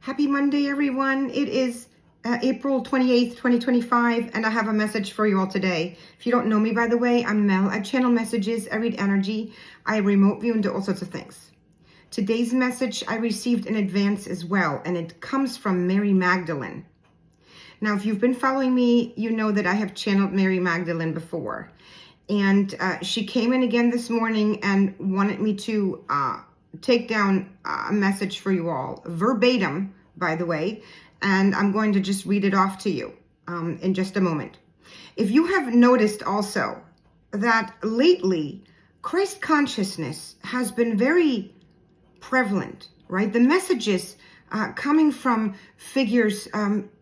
Happy Monday, everyone. It is April 28th, 2025, and I have a message for you all today. If you don't know me, by the way, I'm Mel. I channel messages, I read energy, I remote view, and do all sorts of things. Today's message I received in advance as well, and it comes from Mary Magdalene. Now, if you've been following me, you know that I have channeled Mary Magdalene before. And she came in again this morning and wanted me to take down a message for you all, verbatim, by the way, and I'm going to just read it off to you in just a moment. If you have noticed also that lately, Christ consciousness has been very prevalent, right? The messages coming from figures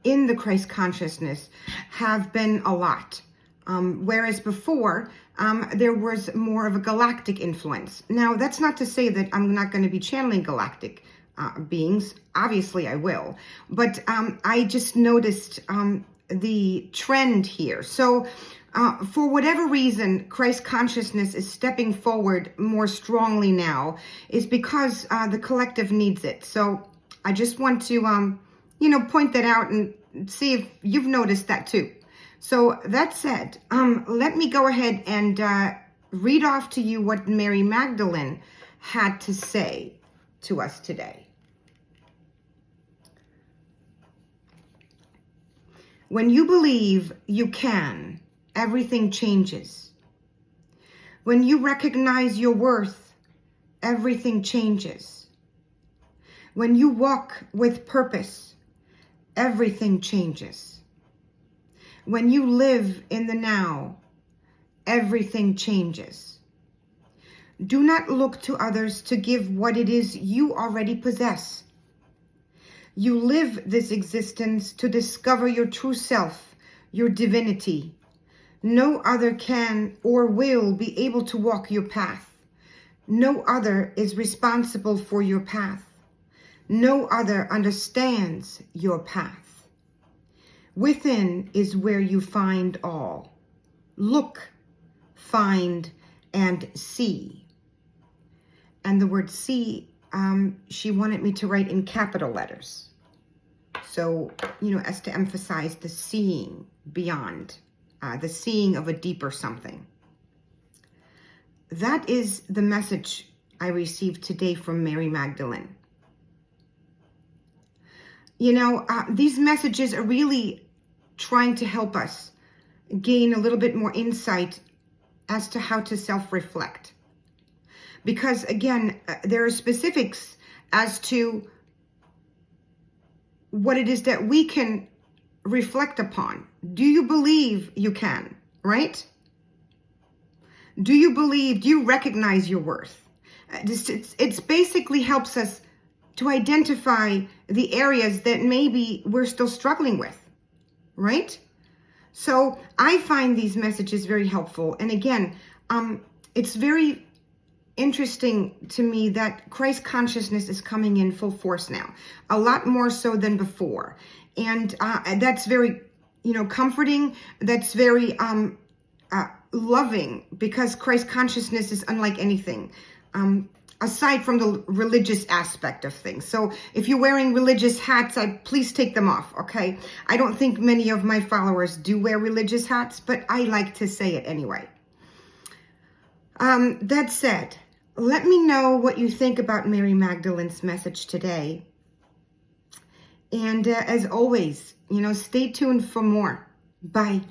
in the Christ consciousness have been a lot. Whereas before, there was more of a galactic influence. Now, that's not to say that I'm not going to be channeling galactic beings. Obviously, I will. But I just noticed the trend here. So, for whatever reason, Christ consciousness is stepping forward more strongly now, is because the collective needs it. So, I just want to, point that out and see if you've noticed that too. So that said, let me go ahead and read off to you what Mary Magdalene had to say to us today. When you believe you can, everything changes. When you recognize your worth, everything changes. When you walk with purpose, everything changes. When you live in the now, everything changes. Do not look to others to give what it is you already possess. You live this existence to discover your true self, your divinity. No other can or will be able to walk your path. No other is responsible for your path. No other understands your path. Within is where you find all. Look, find, and see. And the word see, she wanted me to write in capital letters. So, as to emphasize the seeing beyond, the seeing of a deeper something. That is the message I received today from Mary Magdalene. These messages are really trying to help us gain a little bit more insight as to how to self-reflect. Because again, there are specifics as to what it is that we can reflect upon. Do you believe you can, right? Do you recognize your worth? It's basically helps us to identify the areas that maybe we're still struggling with, right? So I find these messages very helpful. And again, it's very interesting to me that Christ consciousness is coming in full force now, a lot more so than before. And that's very, comforting. That's very loving, because Christ consciousness is unlike anything. Aside from the religious aspect of things. So if you're wearing religious hats, please take them off, okay? I don't think many of my followers do wear religious hats, but I like to say it anyway. That said, let me know what you think about Mary Magdalene's message today. And as always, stay tuned for more. Bye.